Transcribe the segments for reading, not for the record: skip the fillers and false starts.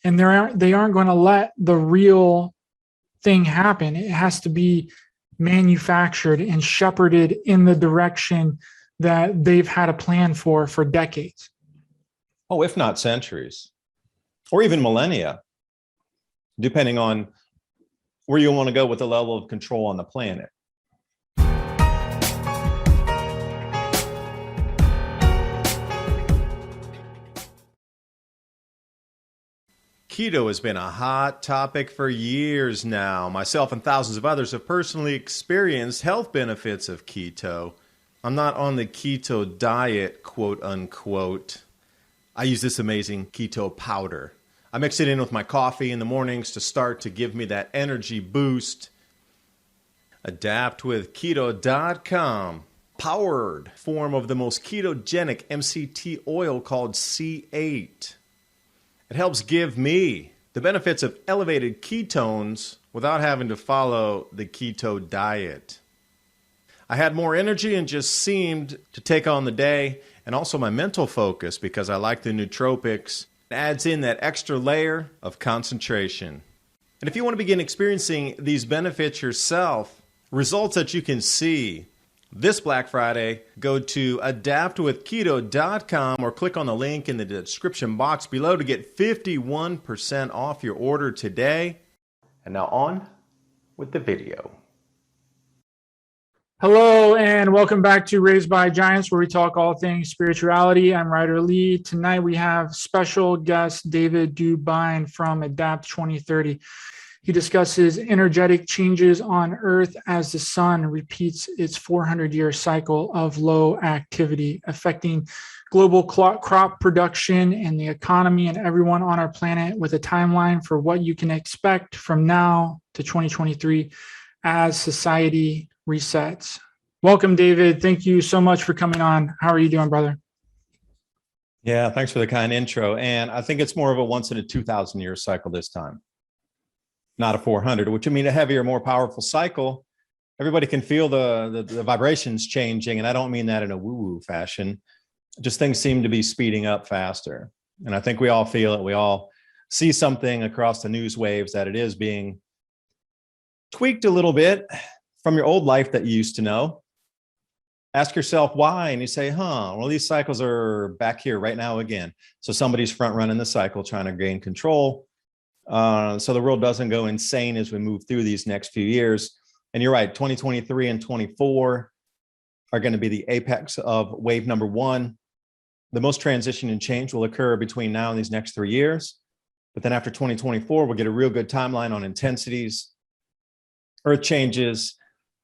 and they aren't going to let the real thing happen. It has to be manufactured and shepherded in the direction that they've had a plan for decades. Oh, if not centuries, or even millennia, depending on where you want to go with the level of control on the planet. Keto has been a hot topic for years now. Myself and thousands of others have personally experienced health benefits of keto. I'm not on the keto diet, quote unquote. I use this amazing keto powder. I mix it in with my coffee in the mornings to start to give me that energy boost. AdaptWithKeto.com. Powered form of the most ketogenic MCT oil called C8. It helps give me the benefits of elevated ketones without having to follow the keto diet. I had more energy and just seemed to take on the day, and also my mental focus because I like the nootropics. It adds in that extra layer of concentration. And if you want to begin experiencing these benefits yourself, results that you can see, this Black Friday, go to adaptwithketo.com or click on the link in the description box below to get 51% off your order today. And now on with the video. Hello and welcome back to Raised by Giants, where we talk all things spirituality. I'm Ryder Lee. Tonight we have special guest David DuByne from Adapt 2030. He discusses energetic changes on Earth as the sun repeats its 400-year cycle of low activity, affecting global crop production and the economy and everyone on our planet, with a timeline for what you can expect from now to 2023 as society resets. Welcome, David. Thank you so much for coming on. How are you doing, brother? Yeah, thanks for the kind intro. And I think it's more of a once in a 2,000-year cycle this time. Not a 400, which would mean a heavier, more powerful cycle. Everybody can feel the vibrations changing, and I don't mean that in a woo-woo fashion. Just things seem to be speeding up faster. And I think we all feel it. We all see something across the news waves that it is being tweaked a little bit from your old life that you used to know. Ask yourself why, and you say, well, these cycles are back here right now again. So somebody's front running the cycle, trying to gain control. So the world doesn't go insane as we move through these next few years. And you're right, 2023 and 24 are going to be the apex of wave number one. The most transition and change will occur between now and these next 3 years. But then after 2024, we'll get a real good timeline on intensities, earth changes,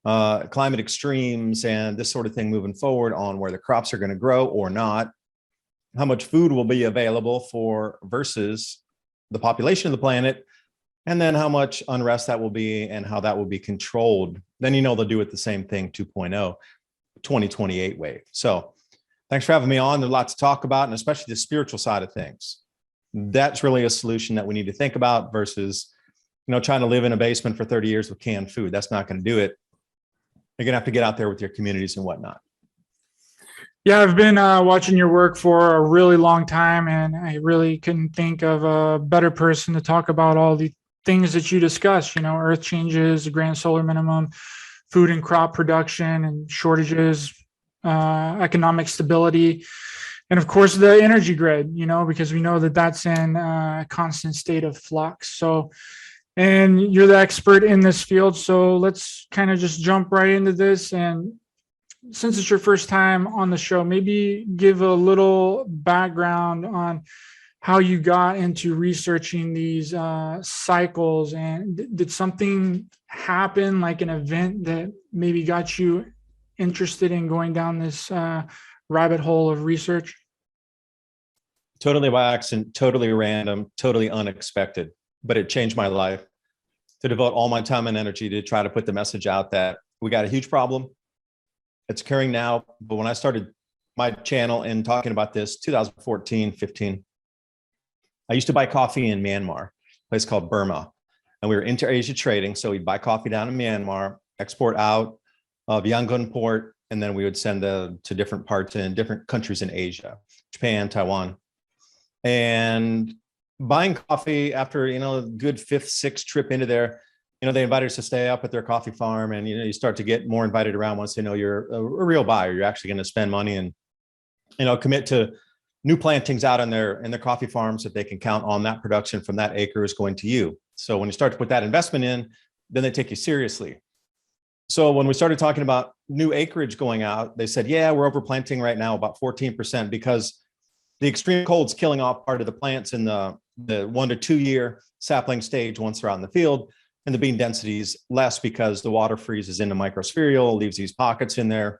climate extremes, and this sort of thing moving forward on where the crops are going to grow or not, how much food will be available for versus the population of the planet, and then how much unrest that will be and how that will be controlled. Then they'll do it the same thing, 2.0, 2028 wave. So thanks for having me on. There's a lot to talk about, and especially the spiritual side of things. That's really a solution that we need to think about versus, trying to live in a basement for 30 years with canned food. That's not going to do it. You're going to have to get out there with your communities and whatnot. Yeah, I've been watching your work for a really long time, and I really couldn't think of a better person to talk about all the things that you discuss, earth changes, the grand solar minimum, food and crop production and shortages, economic stability, and of course the energy grid, because we know that that's in a constant state of flux. So, and you're the expert in this field, so let's kind of just jump right into this. And since it's your first time on the show, maybe give a little background on how you got into researching these cycles, and did something happen, like an event that maybe got you interested in going down this rabbit hole of research? Totally by accident, totally random, totally unexpected, but it changed my life to devote all my time and energy to try to put the message out that we got a huge problem. It's occurring now, but when I started my channel and talking about this, 2014, 15, I used to buy coffee in Myanmar, a place called Burma, and we were inter-Asia trading. So we'd buy coffee down in Myanmar, export out of Yangon port, and then we would send to different parts in different countries in Asia, Japan, Taiwan. And buying coffee after, a good fifth, sixth trip into there, they invited us to stay up at their coffee farm, and, you start to get more invited around once they know you're a real buyer. You're actually going to spend money and, commit to new plantings out in their coffee farms that they can count on that production from that acre is going to you. So when you start to put that investment in, then they take you seriously. So when we started talking about new acreage going out, they said, yeah, we're overplanting right now about 14% because the extreme cold's killing off part of the plants in the 1 to 2 year sapling stage once they're out in the field. And the bean density is less because the water freezes into microsphereal, leaves these pockets in there.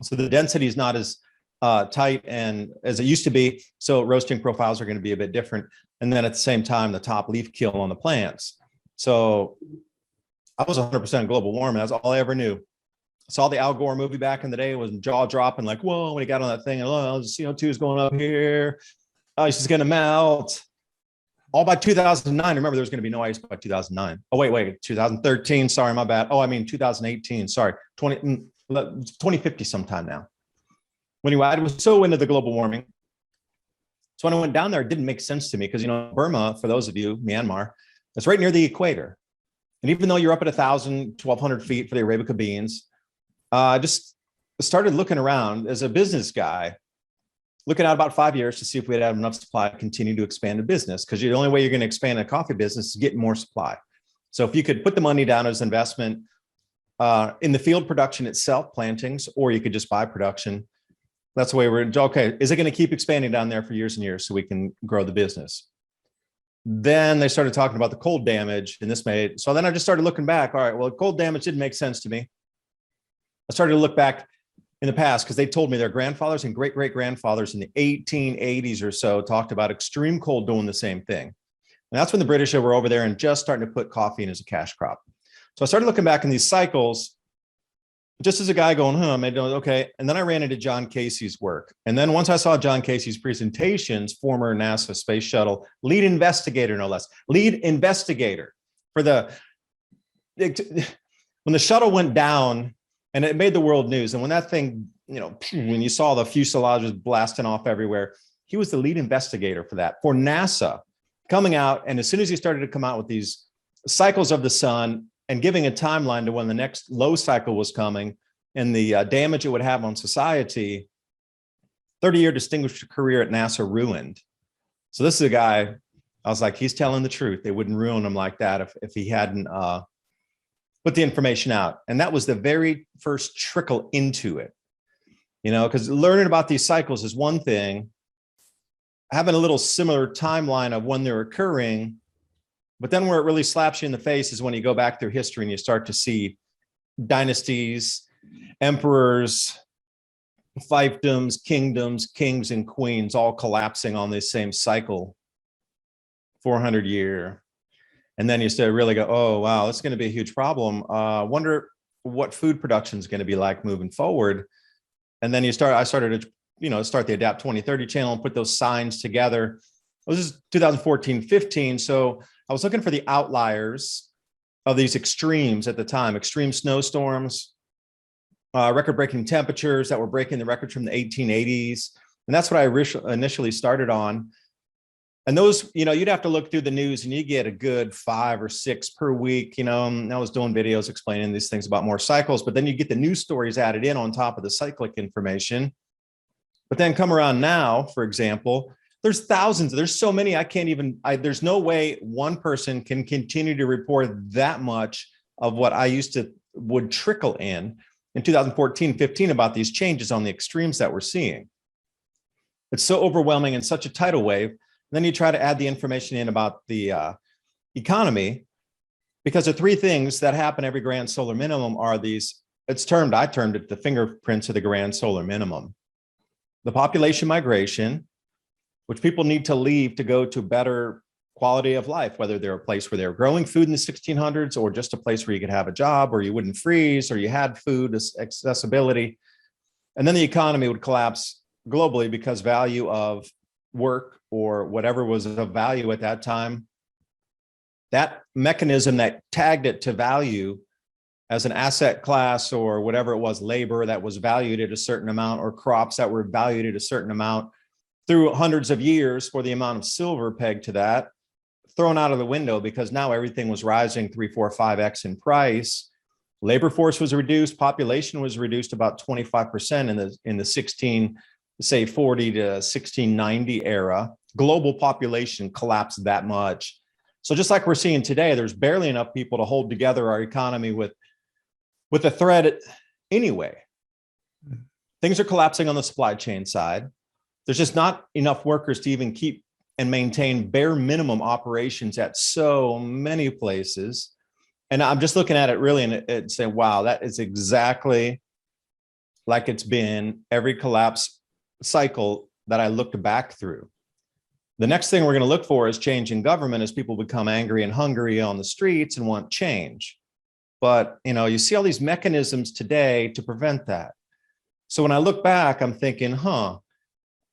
So the density is not as tight and as it used to be. So roasting profiles are going to be a bit different. And then at the same time, the top leaf kill on the plants. So I was 100% global warming. That's all I ever knew. I saw the Al Gore movie back in the day. It was jaw dropping, like, whoa, when he got on that thing, and oh, CO2 is going up here. Ice is going to melt. All by 2009. Remember, there was going to be no ice by 2009. Oh, wait, 2013. Sorry, my bad. Oh, I mean, 2018. Sorry, 2050 sometime now. Anyway, I was so into the global warming. So when I went down there, it didn't make sense to me because, Burma, for those of you, Myanmar, it's right near the equator. And even though you're up at 1,000, 1,200 feet for the Arabica beans, I just started looking around as a business guy, looking out about 5 years to see if we had enough supply to continue to expand the business. Because the only way you're going to expand a coffee business is get more supply. So if you could put the money down as investment in the field production itself, plantings, or you could just buy production. That's the way we're, okay, is it going to keep expanding down there for years and years so we can grow the business? Then they started talking about the cold damage, and so then I just started looking back. All right, well, cold damage didn't make sense to me. I started to look back in the past because they told me their grandfathers and great-great-grandfathers in the 1880s or so talked about extreme cold doing the same thing. And that's when the British were over there and just starting to put coffee in as a cash crop. So I started looking back in these cycles, just as a guy going, okay. And then I ran into John Casey's work. And then once I saw John Casey's presentations, former NASA space shuttle lead investigator, no less, lead investigator for when the shuttle went down and it made the world news. And when that thing, when you saw the fuselages blasting off everywhere, he was the lead investigator for that, for NASA, coming out. And as soon as he started to come out with these cycles of the sun, and giving a timeline to when the next low cycle was coming and the damage it would have on society, 30-year distinguished career at NASA ruined. So this is a guy, I was like, he's telling the truth. They wouldn't ruin him like that if he hadn't put the information out. And that was the very first trickle into it, because learning about these cycles is one thing, having a little similar timeline of when they're occurring. But then where it really slaps you in the face is when you go back through history and you start to see dynasties, emperors, fiefdoms, kingdoms, kings and queens all collapsing on this same cycle, 400 year. And then you start to really go, oh, wow, that's going to be a huge problem. Wonder what food production is going to be like moving forward. And then I started to, start the Adapt 2030 channel and put those signs together. This is 2014, 15. So I was looking for the outliers of these extremes at the time, extreme snowstorms, record-breaking temperatures that were breaking the records from the 1880s. And that's what I initially started on. And those, you'd have to look through the news and you get a good 5 or 6 per week. I was doing videos explaining these things about more cycles, but then you get the news stories added in on top of the cyclic information. But then come around now, for example, there's thousands, there's so many, there's no way one person can continue to report that much of what I would trickle in 2014, 15 about these changes on the extremes that we're seeing. It's so overwhelming and such a tidal wave. And then you try to add the information in about the economy, because the 3 things that happen every grand solar minimum are these, I termed it the fingerprints of the grand solar minimum. The population migration, which people need to leave to go to better quality of life, whether they're a place where they're growing food in the 1600s or just a place where you could have a job or you wouldn't freeze or you had food accessibility. And then the economy would collapse globally because value of work or whatever was of value at that time, that mechanism that tagged it to value as an asset class or whatever it was, labor that was valued at a certain amount or crops that were valued at a certain amount, through hundreds of years for the amount of silver pegged to that, thrown out of the window because now everything was rising 3, 4, 5x in price. Labor force was reduced, population was reduced about 25% in the 1640 to 1690 era. Global population collapsed that much. So just like we're seeing today, there's barely enough people to hold together our economy with a thread anyway. Things are collapsing on the supply chain side. There's just not enough workers to even keep and maintain bare minimum operations at so many places. And I'm just looking at it really and saying, wow, that is exactly like it's been every collapse cycle that I looked back through. The next thing we're going to look for is change in government as people become angry and hungry on the streets and want change. But, you see all these mechanisms today to prevent that. So when I look back, I'm thinking,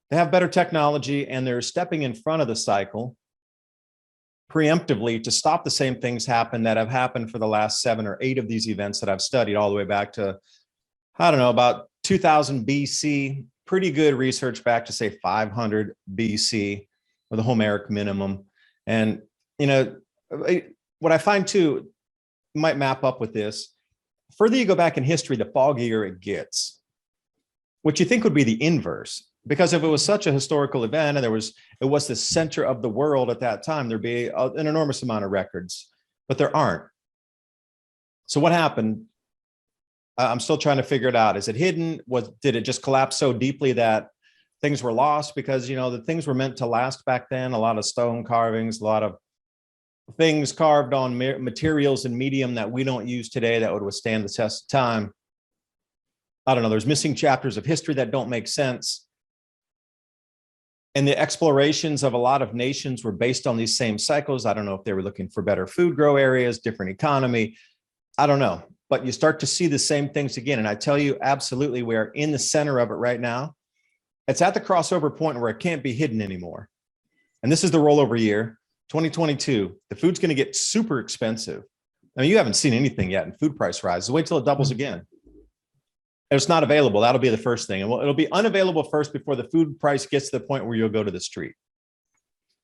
they have better technology and they're stepping in front of the cycle preemptively to stop the same things happen that have happened for the last 7 or 8 of these events that I've studied all the way back to, I don't know, about 2000 BC, pretty good research back to say 500 BC or the Homeric minimum. And, what I find too might map up with this. Further you go back in history, the foggier it gets, which you think would be the inverse. Because if it was such a historical event and it was the center of the world at that time, there'd be an enormous amount of records, but there aren't. So what happened? I'm still trying to figure it out. Is it hidden? Did it just collapse so deeply that things were lost? Because, the things were meant to last back then. A lot of stone carvings, a lot of things carved on materials and medium that we don't use today that would withstand the test of time. I don't know. There's missing chapters of history that don't make sense. And the explorations of a lot of nations were based on these same cycles. I don't know if they were looking for better food grow areas, different economy. I don't know. But you start to see the same things again. And I tell you, absolutely, we are in the center of it right now. It's at the crossover point where it can't be hidden anymore. And this is the rollover year, 2022. The food's going to get super expensive. I mean, you haven't seen anything yet in food price rises. Wait till it doubles again. It's not available. That'll be the first thing. And it'll be unavailable first before the food price gets to the point where you'll go to the street.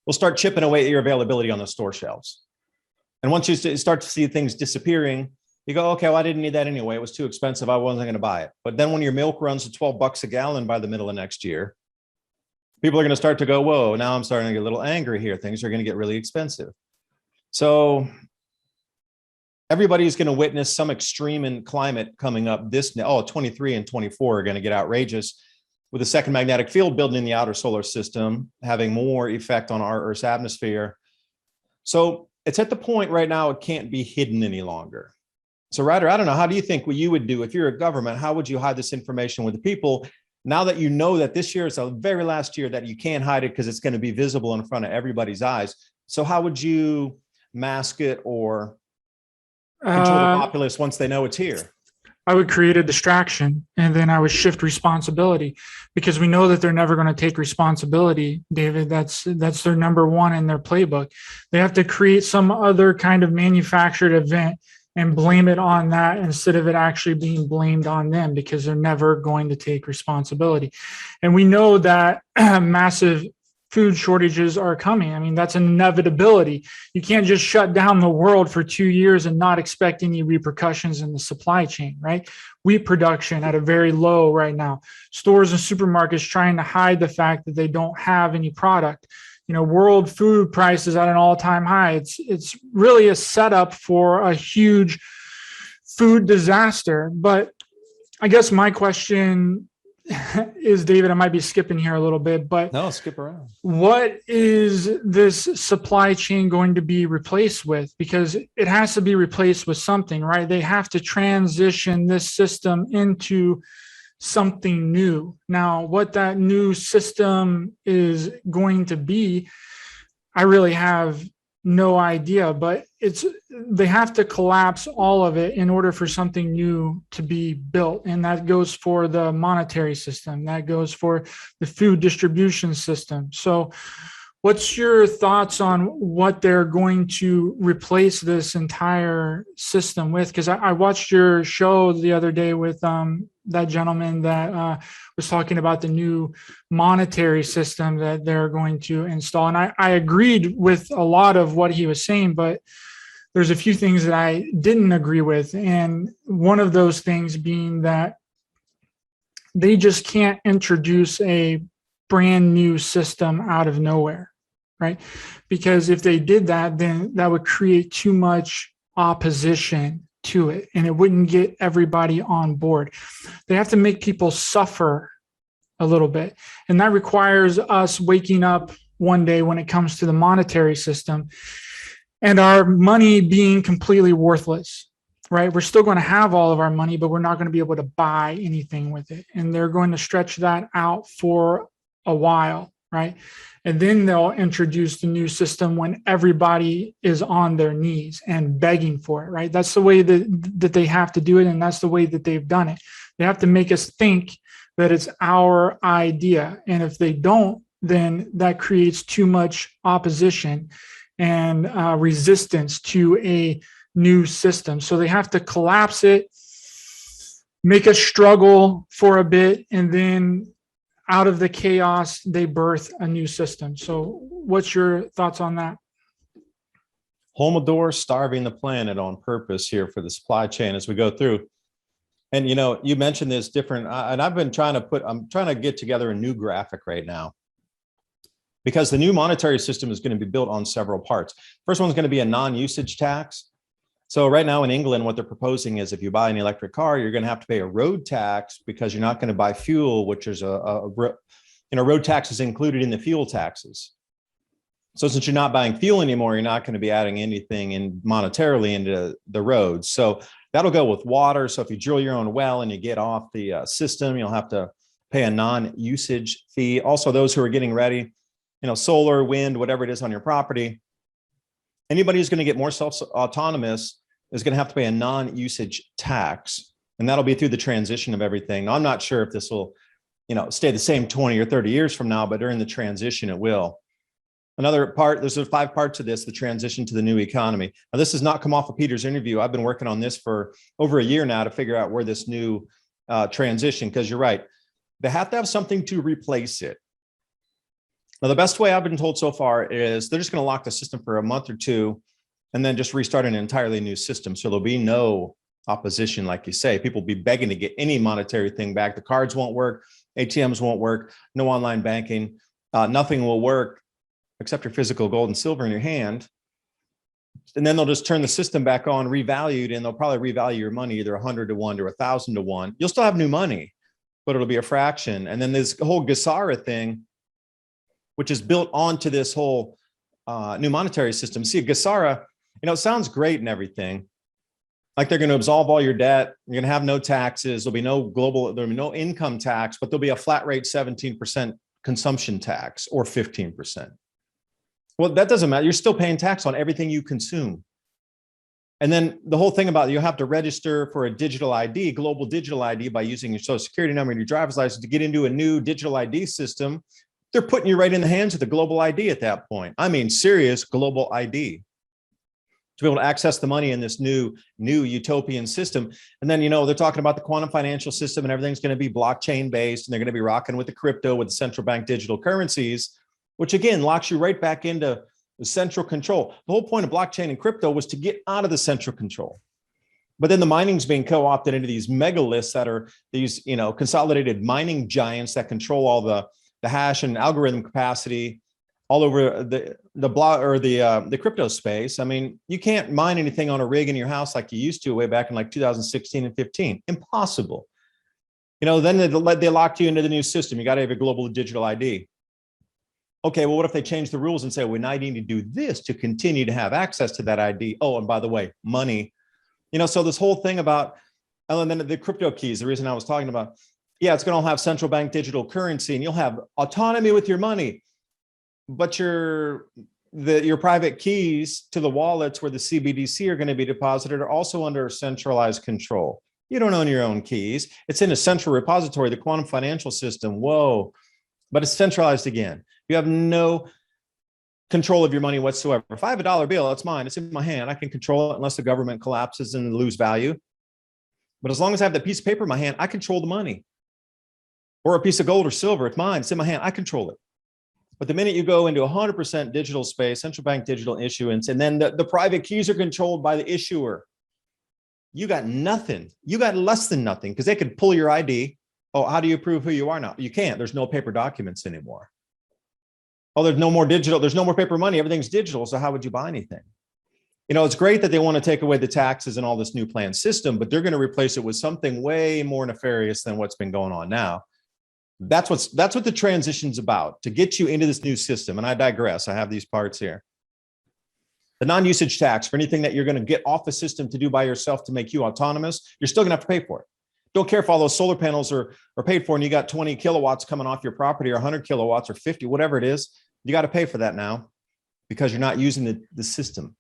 We'll start chipping away at your availability on the store shelves. And once you start to see things disappearing, you go, okay, well, I didn't need that anyway. It was too expensive. I wasn't going to buy it. But then when your milk runs to $12 a gallon by the middle of next year, people are going to start to go, whoa, now I'm starting to get a little angry here. Things are going to get really expensive. So everybody's going to witness some extreme in climate coming up. 23 and 24 are going to get outrageous with the second magnetic field building in the outer solar system, having more effect on our Earth's atmosphere. So it's at the point right now, it can't be hidden any longer. So Ryder, I don't know, how do you think what you would do if you're a government? How would you hide this information with the people now that you know that this year is the very last year that you can't hide it because it's going to be visible in front of everybody's eyes? So how would you mask it or control the populace once they know it's here? I would create a distraction and then I would shift responsibility because we know that they're never going to take responsibility, David. That's their number one in their playbook. They have to create some other kind of manufactured event and blame it on that instead of it actually being blamed on them because they're never going to take responsibility. And we know that massive food shortages are coming. I mean, that's an inevitability. You can't just shut down the world for 2 years and not expect any repercussions in the supply chain, right? Wheat production at a very low right now. Stores and supermarkets trying to hide the fact that they don't have any product. World food prices at an all-time high. It's really a setup for a huge food disaster. But I guess my question is, David, I might be skipping here a little bit, but no, skip around. What is this supply chain going to be replaced with? Because it has to be replaced with something, right? They have to transition this system into something new. Now, what that new system is going to be, I really have no idea, but they have to collapse all of it in order for something new to be built. And that goes for the monetary system. That goes for the food distribution system. So What's your thoughts on what they're going to replace this entire system with? Because I watched your show the other day with that gentleman that was talking about the new monetary system that they're going to install. And I agreed with a lot of what he was saying, but there's a few things that I didn't agree with. And one of those things being that they just can't introduce a brand new system out of nowhere, right? Because if they did that, then that would create too much opposition to it and it wouldn't get everybody on board. They have to make people suffer a little bit. And that requires us waking up one day when it comes to the monetary system and our money being completely worthless, right? We're still going to have all of our money, but we're not going to be able to buy anything with it. And they're going to stretch that out for a while, right? And then they'll introduce the new system when everybody is on their knees and begging for it, right? That's the way that they have to do it. And that's the way that they've done it. They have to make us think that it's our idea. And if they don't, then that creates too much opposition and resistance to a new system. So they have to collapse it, make us struggle for a bit, and then out of the chaos, they birth a new system. So what's your thoughts on that? Homodor starving the planet on purpose here for the supply chain as we go through. And, you know, you mentioned this different, and I've been I'm trying to get together a new graphic right now because the new monetary system is going to be built on several parts. First one's going to be a non-usage tax. So right now in England, what they're proposing is if you buy an electric car, you're going to have to pay a road tax because you're not going to buy fuel, which is road tax is included in the fuel taxes. So since you're not buying fuel anymore, you're not going to be adding anything in monetarily into the roads. So that'll go with water. So if you drill your own well and you get off the system, you'll have to pay a non-usage fee. Also, those who are getting ready, solar, wind, whatever it is on your property, anybody who's going to get more self-autonomous is going to have to pay a non-usage tax. And that'll be through the transition of everything. Now, I'm not sure if this will, stay the same 20 or 30 years from now, but during the transition, it will. Another part, there's 5 parts to this, the transition to the new economy. Now, this has not come off of Peter's interview. I've been working on this for over a year now to figure out where this new transition, because you're right, they have to have something to replace it. Now, the best way I've been told so far is they're just going to lock the system for a month or two and then just restart an entirely new system. So there'll be no opposition, like you say. People will be begging to get any monetary thing back. The cards won't work. ATMs won't work. No online banking. Nothing will work except your physical gold and silver in your hand. And then they'll just turn the system back on, revalued, and they'll probably revalue your money either 100 to 1 to 1,000 to 1. You'll still have new money, but it'll be a fraction. And then this whole Gesara thing, which is built onto this whole new monetary system. See, Gesara, it sounds great and everything. Like they're going to absolve all your debt. You're going to have no taxes. There'll be no income tax, but there'll be a flat rate 17% consumption tax or 15%. Well, that doesn't matter. You're still paying tax on everything you consume. And then the whole thing about you have to register for a digital ID, global digital ID, by using your social security number and your driver's license to get into a new digital ID system. They're putting you right in the hands of the global ID at that point. I mean, serious global ID to be able to access the money in this new utopian system. And then, they're talking about the quantum financial system and everything's going to be blockchain based. And they're going to be rocking with the crypto, with the central bank digital currencies, which again, locks you right back into the central control. The whole point of blockchain and crypto was to get out of the central control. But then the mining's being co-opted into these megaliths that are these, consolidated mining giants that control all the hash and algorithm capacity all over the crypto space. I mean, you can't mine anything on a rig in your house like you used to way back in like 2016 and 15. Impossible. Then they locked you into the new system. You got to have a global digital ID. Okay, well, what if they change the rules and say, well, now you need to do this to continue to have access to that ID? Oh, and by the way, money. So this whole thing about, and then the crypto keys, the reason I was talking about, yeah, it's going to all have central bank digital currency and you'll have autonomy with your money, but your private keys to the wallets where the CBDC are going to be deposited are also under centralized control. You don't own your own keys. It's in a central repository, the quantum financial system. Whoa, but it's centralized again. You have no control of your money whatsoever. If I have a dollar bill, it's mine. It's in my hand. I can control it unless the government collapses and lose value. But as long as I have that piece of paper in my hand, I control the money. Or a piece of gold or silver, it's mine. It's in my hand. I control it. But the minute you go into 100% digital space, central bank digital issuance, and then the private keys are controlled by the issuer, you got nothing. You got less than nothing because they could pull your ID. Oh, how do you prove who you are now? You can't. There's no paper documents anymore. Oh, there's no more digital. There's no more paper money. Everything's digital. So how would you buy anything? You know, it's great that they want to take away the taxes and all this new plan system, but they're going to replace it with something way more nefarious than what's been going on now. That's what the transition's about, to get you into this new system. And I digress. I have these parts here. The non-usage tax for anything that you're going to get off the system to do by yourself to make you autonomous, you're still going to have to pay for it. Don't care if all those solar panels are paid for and you got 20 kilowatts coming off your property or 100 kilowatts or 50, whatever it is, you got to pay for that now because you're not using the system.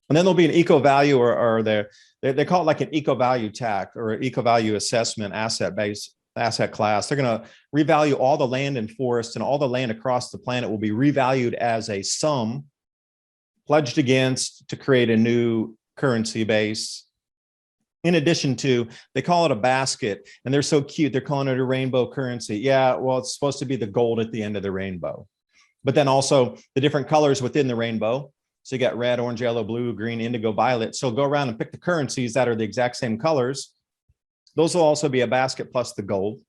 And then there'll be an eco value or they call it like an eco value tax or an eco value assessment asset class. They're going to revalue all the land and forest, and all the land across the planet will be revalued as a sum pledged against to create a new currency base. In addition to, they call it a basket, and they're so cute. They're calling it a rainbow currency. Yeah, well, it's supposed to be the gold at the end of the rainbow, but then also the different colors within the rainbow. So you got red, orange, yellow, blue, green, indigo, violet. So go around and pick the currencies that are the exact same colors. Those will also be a basket plus the gold.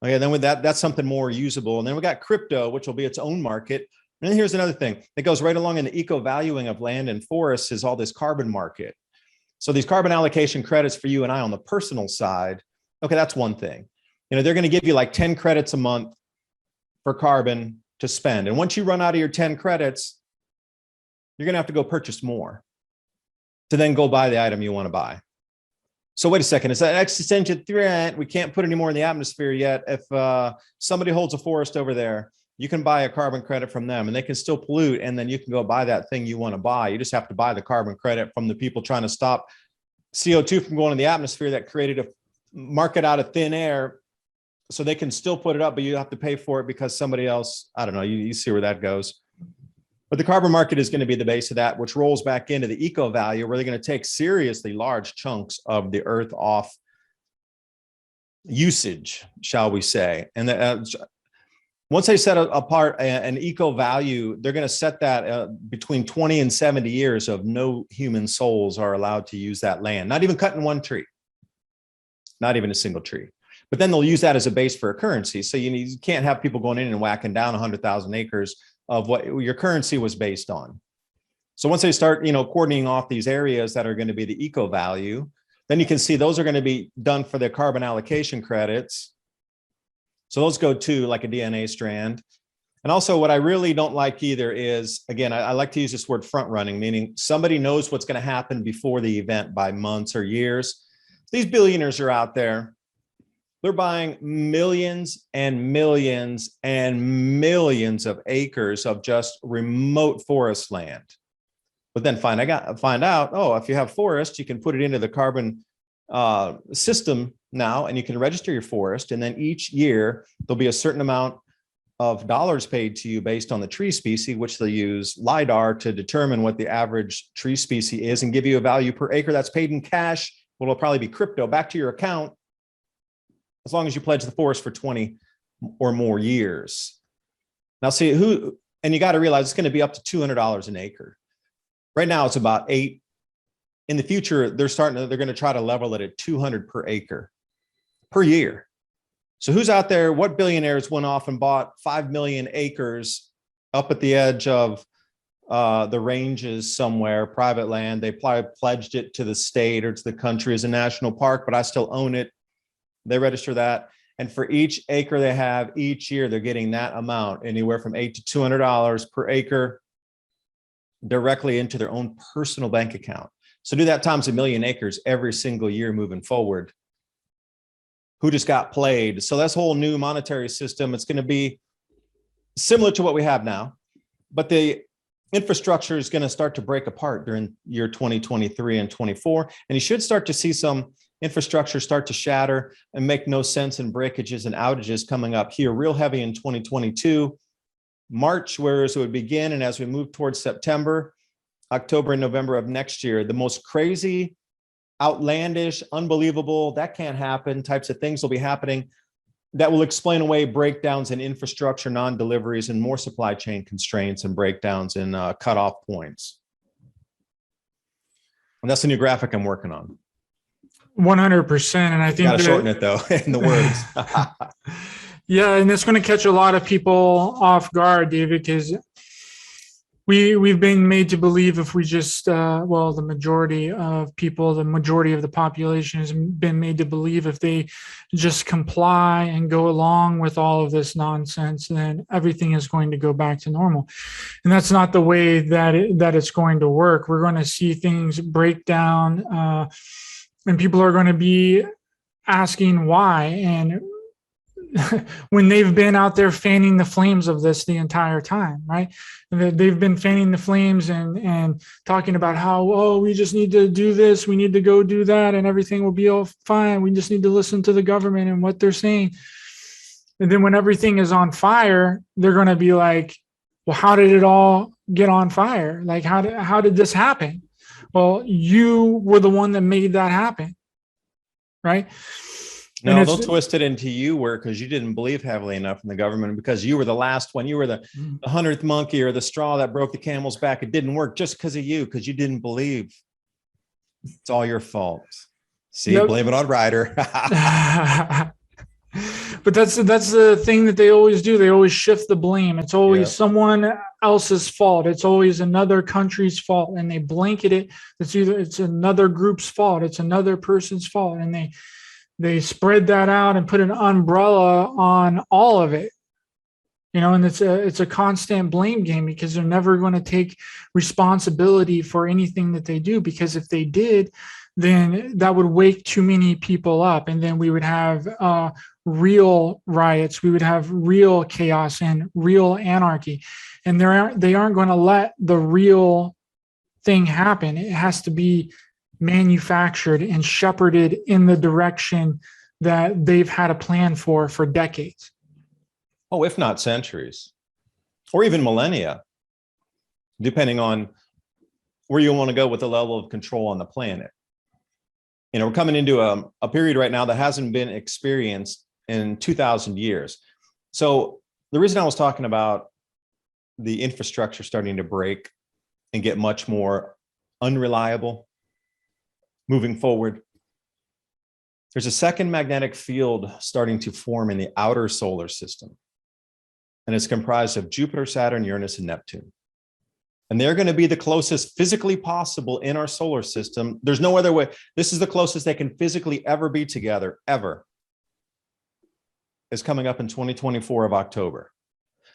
Okay, then with that, that's something more usable. And then we got crypto, which will be its own market. And then here's another thing that goes right along in the eco valuing of land and forests is all this carbon market. So these carbon allocation credits for you and I on the personal side, okay, that's one thing. You know, they're going to give you like 10 credits a month for carbon to spend. And once you run out of your 10 credits, you're going to have to go purchase more to then go buy the item you want to buy. So wait a second, it's an existential threat. We can't put any more in the atmosphere yet. If somebody holds a forest over there, you can buy a carbon credit from them and they can still pollute. And then you can go buy that thing you want to buy. You just have to buy the carbon credit from the people trying to stop CO2 from going in the atmosphere that created a market out of thin air. So they can still put it up, but you have to pay for it because somebody else, I don't know, you see where that goes. But the carbon market is going to be the base of that, which rolls back into the eco value, where they're going to take seriously large chunks of the earth off usage, shall we say. And once they set apart an eco value, they're going to set that between 20 and 70 years of no human souls are allowed to use that land, not even cutting one tree, not even a single tree. But then they'll use that as a base for a currency. So you can't have people going in and whacking down 100,000 acres of what your currency was based on. So once they start, cordoning off these areas that are going to be the eco value, then you can see those are going to be done for the carbon allocation credits. So those go to like a DNA strand. And also what I really don't like either is, again, I like to use this word front running, meaning somebody knows what's going to happen before the event by months or years. These billionaires are out there. They're buying millions and millions and millions of acres of just remote forest land. But then find out, oh, if you have forest, you can put it into the carbon system now, and you can register your forest. And then each year there'll be a certain amount of dollars paid to you based on the tree species, which they'll use LIDAR to determine what the average tree species is and give you a value per acre that's paid in cash. Well, it'll probably be crypto back to your account, as long as you pledge the forest for 20 or more years. Now see and you got to realize it's going to be up to $200 an acre. Right now it's about $8. In the future, they're going to try to level it at 200 per acre per year. So who's out there? What billionaires went off and bought 5 million acres up at the edge of the ranges somewhere, private land? They probably pledged it to the state or to the country as a national park, but I still own it. They register that. And for each acre they have each year, they're getting that amount, anywhere from $8 to $200 per acre directly into their own personal bank account. So do that times 1 million acres every single year moving forward. Who just got played? So that's a whole new monetary system. It's going to be similar to what we have now, but the infrastructure is going to start to break apart during year 2023 and 24. And you should start to see some infrastructure start to shatter and make no sense, and breakages and outages coming up here real heavy in 2022. March, whereas it would begin. And as we move towards September, October, and November of next year, the most crazy, outlandish, unbelievable, that can't happen types of things will be happening that will explain away breakdowns in infrastructure, non-deliveries, and more supply chain constraints and breakdowns in cutoff points. And that's the new graphic I'm working on. 100%. And I think Got to shorten it though in the words. Yeah, and it's going to catch a lot of people off guard, David, because we've been made to believe if we just well, the majority of people, the majority of the population has been made to believe if they just comply and go along with all of this nonsense, then everything is going to go back to normal. And that's not the way that it's going to work. We're going to see things break down, and people are going to be asking why. And when they've been out there fanning the flames of this the entire time, right? They've been fanning the flames and talking about how, oh, we just need to do this, we need to go do that, and everything will be all fine. We just need to listen to the government and what they're saying. And then when everything is on fire, they're going to be like, well, how did it all get on fire? Like, how did this happen? Well, you were the one that made that happen, right? No, they'll twist it into you were because you didn't believe heavily enough in the government, because you were the last one. You were the 100th monkey or the straw that broke the camel's back. It didn't work just because of you, because you didn't believe. It's all your fault. See, yep. Blame it on Ryder. But that's the thing that they always do. They always shift the blame. It's always someone else's fault. It's always another country's fault, and they blanket it. It's another group's fault. It's another person's fault, and they spread that out and put an umbrella on all of it, and it's a constant blame game, because they're never going to take responsibility for anything that they do, because if they did, then that would wake too many people up, and then we would have real riots, we would have real chaos and real anarchy, and they aren't going to let the real thing happen. It has to be manufactured and shepherded in the direction that they've had a plan for decades. Oh, if not centuries, or even millennia, depending on where you want to go with the level of control on the planet. We're coming into a period right now that hasn't been experienced in 2,000 years. So the reason I was talking about the infrastructure starting to break and get much more unreliable moving forward, there's a second magnetic field starting to form in the outer solar system. And it's comprised of Jupiter, Saturn, Uranus, and Neptune. And they're going to be the closest physically possible in our solar system. There's no other way. This is the closest they can physically ever be together, ever. Is coming up in 2024 of October.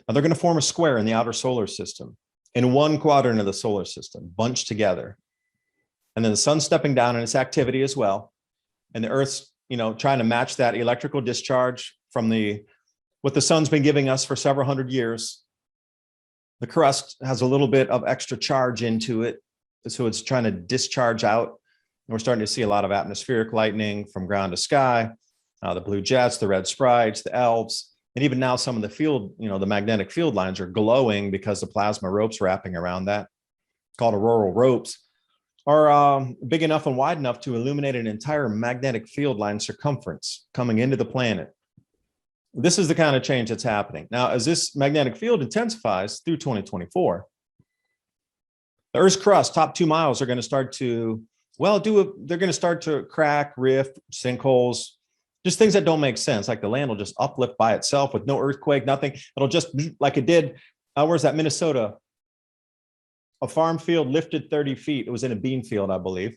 Now they're going to form a square in the outer solar system, in one quadrant of the solar system, bunched together. And then the sun's stepping down in its activity as well. And the Earth's, trying to match that electrical discharge from what the sun's been giving us for several hundred years. The crust has a little bit of extra charge into it, so it's trying to discharge out. And we're starting to see a lot of atmospheric lightning from ground to sky, the blue jets, the red sprites, the elves, and even now some of the field, the magnetic field lines are glowing because the plasma ropes wrapping around that, called auroral ropes, are big enough and wide enough to illuminate an entire magnetic field line circumference coming into the planet. This is the kind of change that's happening. Now, as this magnetic field intensifies through 2024, the Earth's crust, top 2 miles, are going to start to, they're going to start to crack, rift, sinkholes, just things that don't make sense. Like the land will just uplift by itself with no earthquake, nothing. It'll just, like it did, where's that, Minnesota? A farm field lifted 30 feet. It was in a bean field, I believe.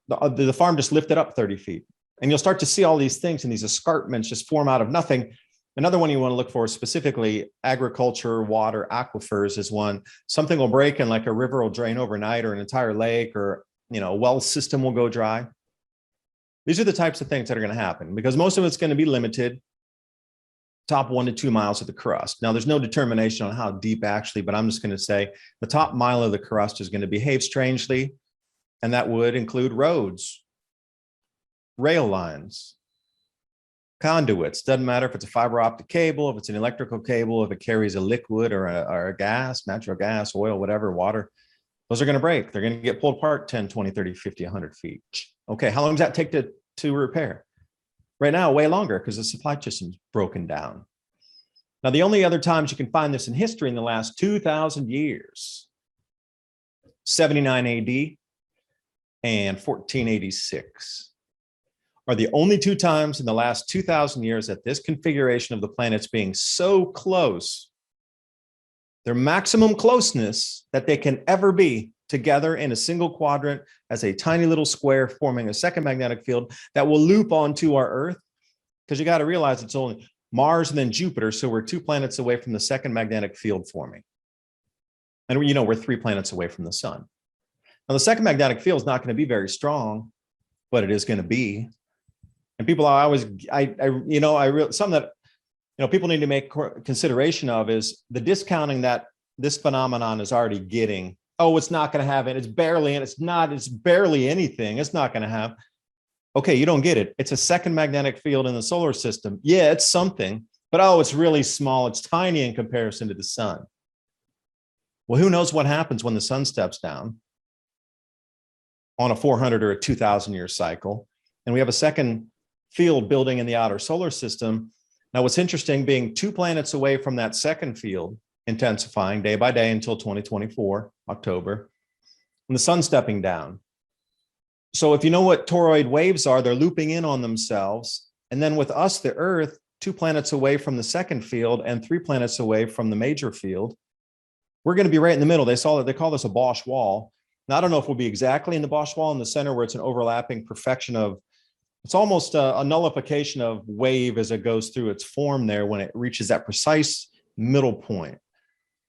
The farm just lifted up 30 feet. And you'll start to see all these things and these escarpments just form out of nothing. Another one you want to look for, specifically agriculture, water, aquifers, is one. Something will break and like a river will drain overnight, or an entire lake, or a well system will go dry. These are the types of things that are going to happen, because most of it's going to be limited top 1 to 2 miles of the crust. Now, there's no determination on how deep actually, but I'm just going to say the top mile of the crust is going to behave strangely, and that would include roads, rail lines, conduits. Doesn't matter if it's a fiber optic cable, if it's an electrical cable, if it carries a liquid or a gas, natural gas, oil, whatever, water. Those are going to break. They're going to get pulled apart 10, 20, 30, 50, 100 feet. Okay, how long does that take to repair? Right now, way longer because the supply system's broken down. Now, the only other times you can find this in history in the last 2,000 years, 79 AD and 1486, are the only two times in the last 2,000 years that this configuration of the planets being so close, their maximum closeness that they can ever be together in a single quadrant as a tiny little square forming a second magnetic field that will loop onto our Earth. Because you got to realize it's only Mars and then Jupiter. So we're 2 planets away from the second magnetic field forming. And we're 3 planets away from the sun. Now, the second magnetic field is not going to be very strong, but it is going to be. And people are always, something that, people need to make consideration of is the discounting that this phenomenon is already getting. Oh, it's not going to have it. It's barely, and it's barely anything. It's not going to have. Okay, you don't get it. It's a second magnetic field in the solar system. Yeah, it's something, but it's really small. It's tiny in comparison to the sun. Well, who knows what happens when the sun steps down on a 400 or a 2,000 year cycle. And we have a second field building in the outer solar system. Now, what's interesting, being 2 planets away from that second field, intensifying day by day until 2024, October, and the sun stepping down. So if you know what toroid waves are, they're looping in on themselves. And then with us, the Earth, 2 planets away from the second field and 3 planets away from the major field, we're going to be right in the middle. They call this a Bosch wall. Now, I don't know if we'll be exactly in the Bosch wall in the center where it's an overlapping perfection of, it's almost a nullification of wave as it goes through its form there when it reaches that precise middle point.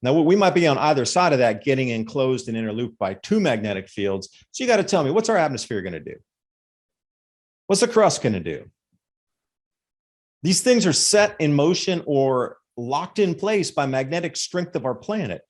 Now, we might be on either side of that, getting enclosed and interlooped by 2 magnetic fields. So you got to tell me, what's our atmosphere going to do? What's the crust going to do? These things are set in motion or locked in place by magnetic strength of our planet.